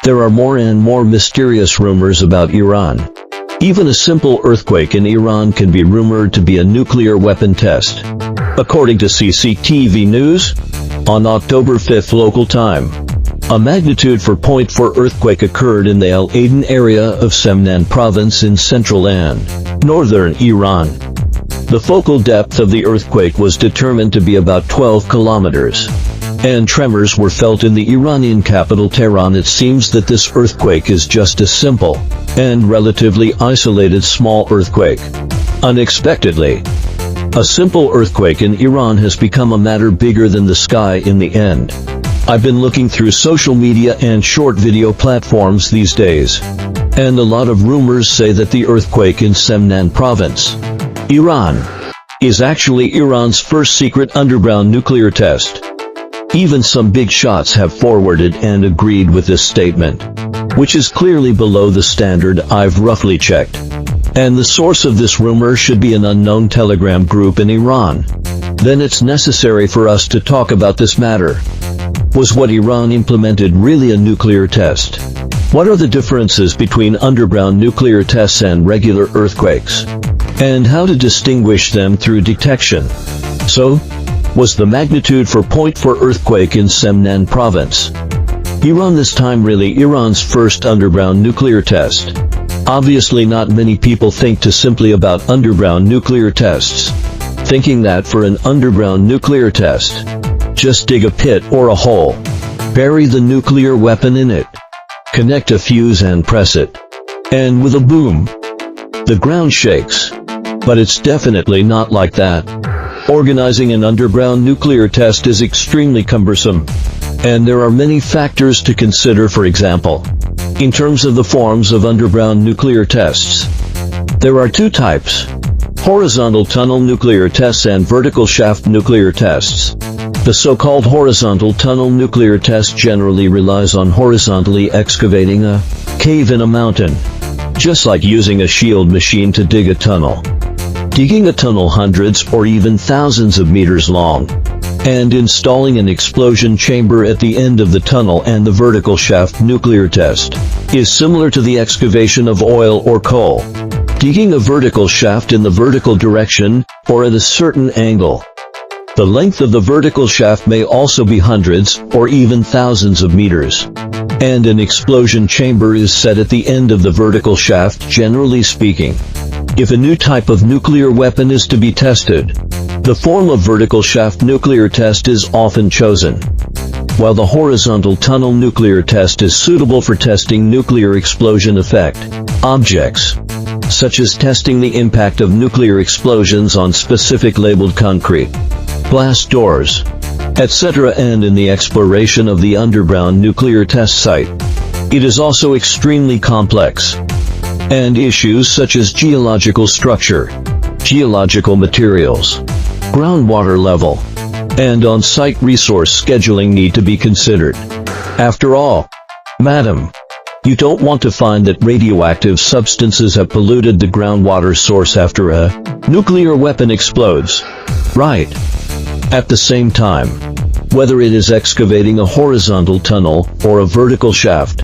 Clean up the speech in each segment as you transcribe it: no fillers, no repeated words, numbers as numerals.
There are more and more mysterious rumors about Iran. Even a simple earthquake in Iran can be rumored to be a nuclear weapon test. According to CCTV News, on October 5 local time, a magnitude 4.4 earthquake occurred in the El Aden area of Semnan province in central and northern Iran. The focal depth of the earthquake was determined to be about 12 kilometers, and tremors were felt in the Iranian capital Tehran. It seems that this earthquake is just a simple and relatively isolated small earthquake. Unexpectedly, a simple earthquake in Iran has become a matter bigger than the sky in the end. I've been looking through social media and short video platforms these days, and a lot of rumors say that the earthquake in Semnan province, Iran, is actually Iran's first secret underground nuclear test. Even some big shots have forwarded and agreed with this statement, which is clearly below the standard I've roughly checked. And the source of this rumor should be an unknown Telegram group in Iran. Then it's necessary for us to talk about this matter. Was what Iran implemented really a nuclear test? What are the differences between underground nuclear tests and regular earthquakes? And how to distinguish them through detection? So, was the magnitude 4.4 earthquake in Semnan province, Iran this time really Iran's first underground nuclear test? Obviously not many people think too simply about underground nuclear tests, thinking that for an underground nuclear test, just dig a pit or a hole, bury the nuclear weapon in it, connect a fuse and press it, and with a boom, the ground shakes. But it's definitely not like that. Organizing an underground nuclear test is extremely cumbersome, and there are many factors to consider. For example, in terms of the forms of underground nuclear tests, there are two types: horizontal tunnel nuclear tests and vertical shaft nuclear tests. The so-called horizontal tunnel nuclear test generally relies on horizontally excavating a cave in a mountain, just like using a shield machine to dig a tunnel. Digging a tunnel hundreds or even thousands of meters long, and installing an explosion chamber at the end of the tunnel. And the vertical shaft nuclear test is similar to the excavation of oil or coal, digging a vertical shaft in the vertical direction or at a certain angle. The length of the vertical shaft may also be hundreds or even thousands of meters, and an explosion chamber is set at the end of the vertical shaft. Generally speaking, if a new type of nuclear weapon is to be tested, the form of vertical shaft nuclear test is often chosen, while the horizontal tunnel nuclear test is suitable for testing nuclear explosion effect objects, such as testing the impact of nuclear explosions on specific labeled concrete, blast doors, etc. And in the exploration of the underground nuclear test site, it is also extremely complex, and issues such as geological structure, geological materials, groundwater level, and on-site resource scheduling need to be considered. After all, madam, you don't want to find that radioactive substances have polluted the groundwater source after a nuclear weapon explodes, right? At the same time, whether it is excavating a horizontal tunnel or a vertical shaft,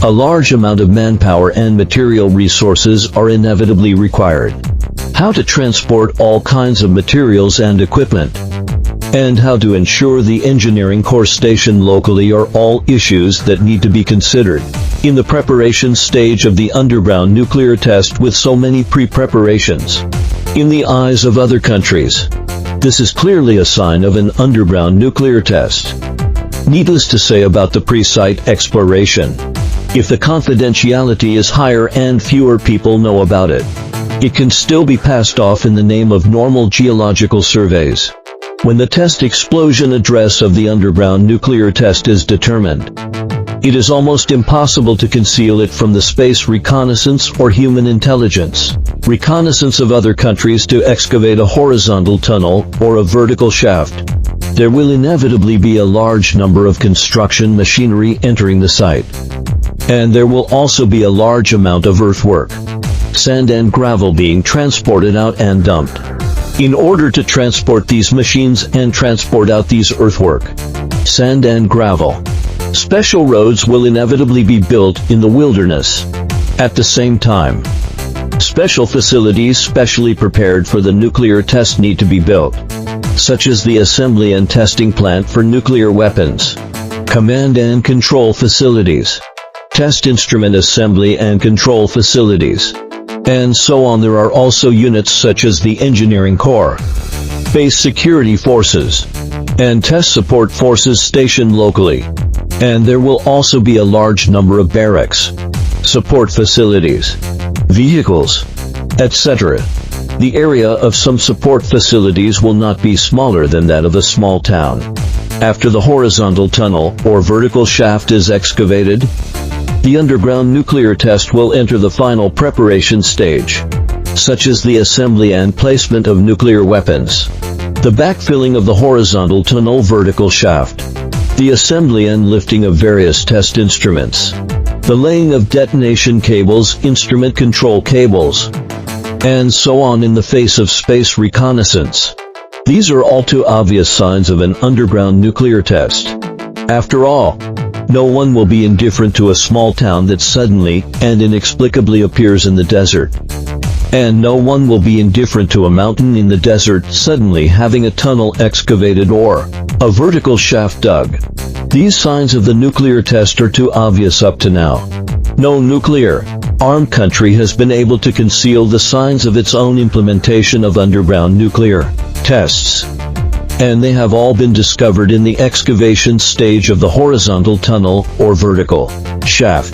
a large amount of manpower and material resources are inevitably required. How to transport all kinds of materials and equipment, and how to ensure the engineering core station locally are all issues that need to be considered in the preparation stage of the underground nuclear test. With so many pre-preparations in the eyes of other countries, this is clearly a sign of an underground nuclear test. Needless to say about the pre-site exploration, if the confidentiality is higher and fewer people know about it, it can still be passed off in the name of normal geological surveys. When the test explosion address of the underground nuclear test is determined, it is almost impossible to conceal it from the space reconnaissance or human intelligence reconnaissance of other countries to excavate a horizontal tunnel or a vertical shaft. There will inevitably be a large number of construction machinery entering the site, and there will also be a large amount of earthwork, sand and gravel being transported out and dumped. In order to transport these machines and transport out these earthwork, sand and gravel, Special roads will inevitably be built in the wilderness. At the same time, special facilities specially prepared for the nuclear test need to be built, such as the assembly and testing plant for nuclear weapons, command and control facilities, test instrument assembly and control facilities, and so on. There are also units such as the engineering corps, base security forces, and test support forces stationed locally. And there will also be a large number of barracks, support facilities, vehicles, etc. The area of some support facilities will not be smaller than that of a small town. After the horizontal tunnel or vertical shaft is excavated, the underground nuclear test will enter the final preparation stage, such as the assembly and placement of nuclear weapons, the backfilling of the horizontal tunnel vertical shaft, the assembly and lifting of various test instruments, the laying of detonation cables, instrument control cables, and so on in the face of space reconnaissance. These are all too obvious signs of an underground nuclear test. After all, no one will be indifferent to a small town that suddenly and inexplicably appears in the desert. And no one will be indifferent to a mountain in the desert suddenly having a tunnel excavated or a vertical shaft dug. These signs of the nuclear test are too obvious up to now. No nuclear-armed country has been able to conceal the signs of its own implementation of underground nuclear tests. And they have all been discovered in the excavation stage of the horizontal tunnel or vertical shaft.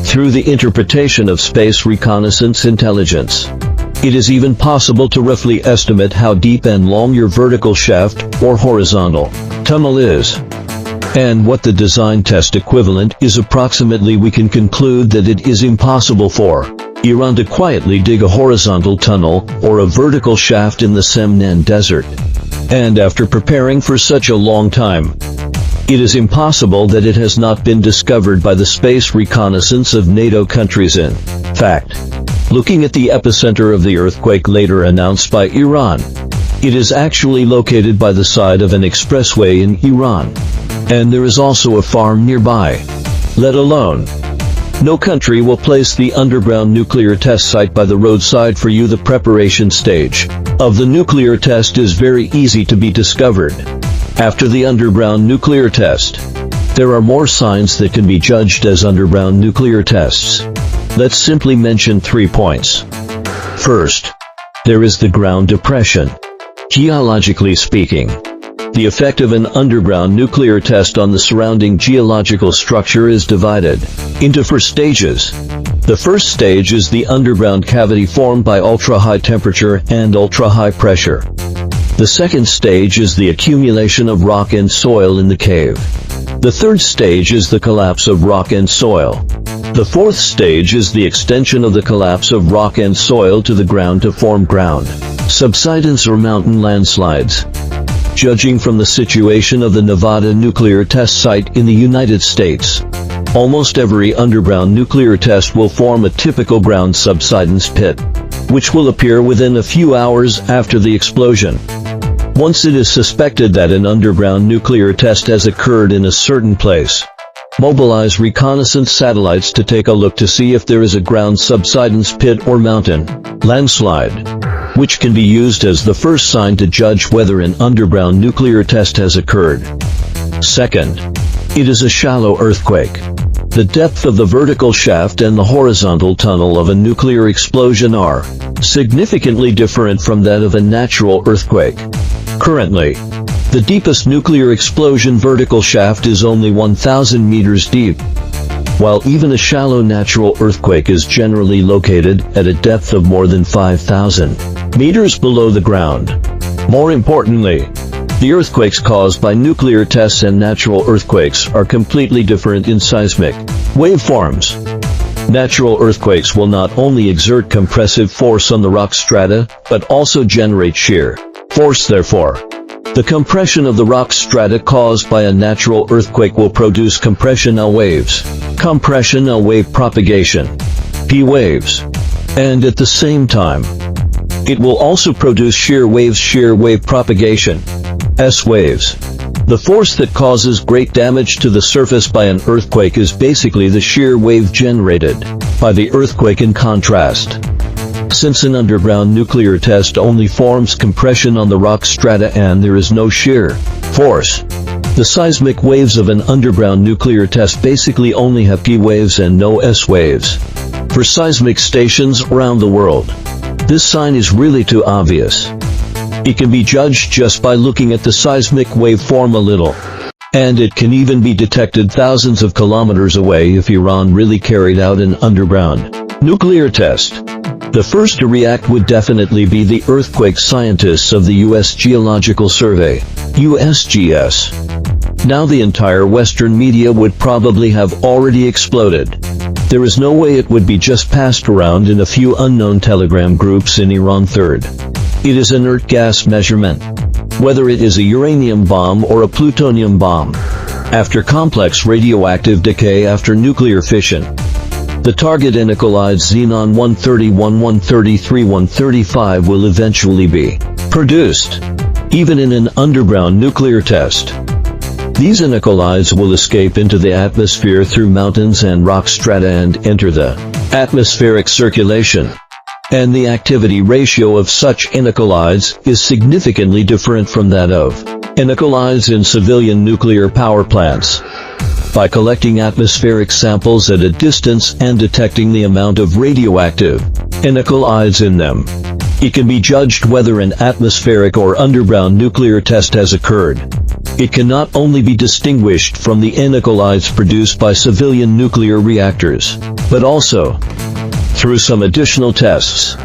Through the interpretation of space reconnaissance intelligence, it is even possible to roughly estimate how deep and long your vertical shaft or horizontal tunnel is. And what the design test equivalent is approximately. We can conclude that it is impossible for Iran to quietly dig a horizontal tunnel or a vertical shaft in the Semnan desert. And after preparing for such a long time, it is impossible that it has not been discovered by the space reconnaissance of NATO countries. In fact, looking at the epicenter of the earthquake later announced by Iran, it is actually located by the side of an expressway in Iran. And there is also a farm nearby. Let alone, no country will place the underground nuclear test site by the roadside for you. The preparation stage of the nuclear test is very easy to be discovered. After the underground nuclear test, there are more signs that can be judged as underground nuclear tests. Let's simply mention 3 points. First, there is the ground depression. Geologically speaking, the effect of an underground nuclear test on the surrounding geological structure is divided into 4 stages. The first stage is the underground cavity formed by ultra-high temperature and ultra-high pressure. The second stage is the accumulation of rock and soil in the cave. The third stage is the collapse of rock and soil. The fourth stage is the extension of the collapse of rock and soil to the ground to form ground subsidence or mountain landslides. Judging from the situation of the Nevada nuclear test site in the United States, almost every underground nuclear test will form a typical ground subsidence pit, which will appear within a few hours after the explosion. Once it is suspected that an underground nuclear test has occurred in a certain place, mobilize reconnaissance satellites to take a look to see if there is a ground subsidence pit or mountain landslide, which can be used as the first sign to judge whether an underground nuclear test has occurred. Second, it is a shallow earthquake. The depth of the vertical shaft and the horizontal tunnel of a nuclear explosion are significantly different from that of a natural earthquake. Currently, the deepest nuclear explosion vertical shaft is only 1,000 meters deep, while even a shallow natural earthquake is generally located at a depth of more than 5,000 meters below the ground. More importantly, the earthquakes caused by nuclear tests and natural earthquakes are completely different in seismic waveforms. Natural earthquakes will not only exert compressive force on the rock strata, but also generate shear force. Therefore, the compression of the rock strata caused by a natural earthquake will produce compressional waves, compressional wave propagation, P waves, and at the same time, it will also produce shear wave propagation, S waves. The force that causes great damage to the surface by an earthquake is basically the shear wave generated by the earthquake. In contrast, since an underground nuclear test only forms compression on the rock strata and there is no shear force, the seismic waves of an underground nuclear test basically only have P waves and no S waves. For seismic stations around the world, this sign is really too obvious. It can be judged just by looking at the seismic waveform a little. And it can even be detected thousands of kilometers away if Iran really carried out an underground nuclear test. The first to react would definitely be the earthquake scientists of the U.S. Geological Survey, USGS. Now the entire Western media would probably have already exploded. There is no way it would be just passed around in a few unknown Telegram groups in Iran. Third, it is inert gas measurement. Whether it is a uranium bomb or a plutonium bomb, after complex radioactive decay after nuclear fission, the target anicolides xenon 131, 133, 135 will eventually be produced, even in an underground nuclear test. These anicolides will escape into the atmosphere through mountains and rock strata and enter the atmospheric circulation. And the activity ratio of such anicolides is significantly different from that of anicolides in civilian nuclear power plants. By collecting atmospheric samples at a distance and detecting the amount of radioactive anicolides in them, it can be judged whether an atmospheric or underground nuclear test has occurred. It can not only be distinguished from the anicolides produced by civilian nuclear reactors, but also, through some additional tests,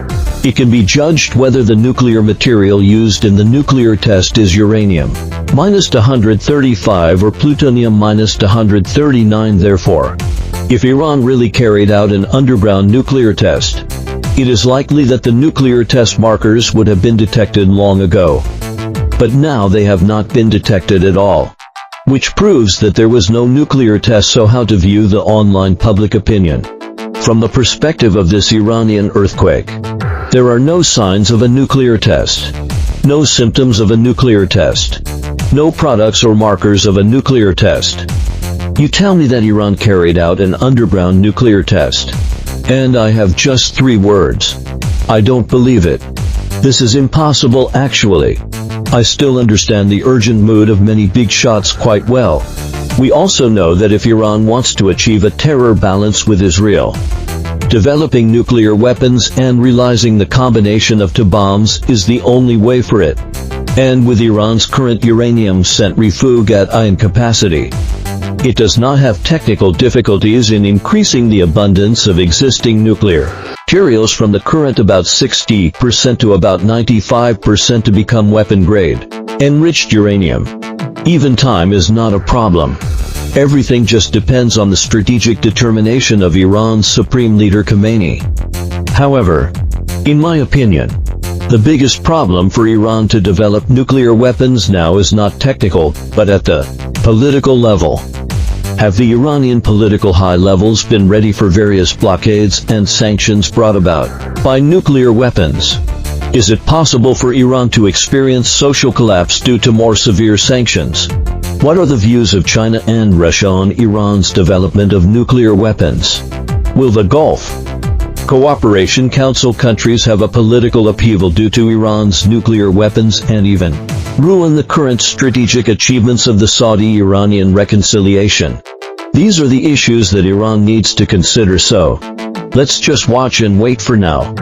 it can be judged whether the nuclear material used in the nuclear test is uranium-135 or plutonium-139. Therefore, if Iran really carried out an underground nuclear test, it is likely that the nuclear test markers would have been detected long ago. But now they have not been detected at all, which proves that there was no nuclear test. So how to view the online public opinion? From the perspective of this Iranian earthquake, there are no signs of a nuclear test, no symptoms of a nuclear test, no products or markers of a nuclear test. You tell me that Iran carried out an underground nuclear test, and I have just 3 words. I don't believe it. This is impossible. Actually, I still understand the urgent mood of many big shots quite well. We also know that if Iran wants to achieve a terror balance with Israel, developing nuclear weapons and realizing the combination of 2 bombs is the only way for it. And with Iran's current uranium centrifuge-at-ion capacity, it does not have technical difficulties in increasing the abundance of existing nuclear materials from the current about 60% to about 95% to become weapon-grade enriched uranium. Even time is not a problem. Everything just depends on the strategic determination of Iran's Supreme Leader Khamenei. However, in my opinion, the biggest problem for Iran to develop nuclear weapons now is not technical, but at the political level. Have the Iranian political high levels been ready for various blockades and sanctions brought about by nuclear weapons? Is it possible for Iran to experience social collapse due to more severe sanctions? What are the views of China and Russia on Iran's development of nuclear weapons? Will the Gulf Cooperation Council countries have a political upheaval due to Iran's nuclear weapons and even ruin the current strategic achievements of the Saudi-Iranian reconciliation? These are the issues that Iran needs to consider, so let's just watch and wait for now.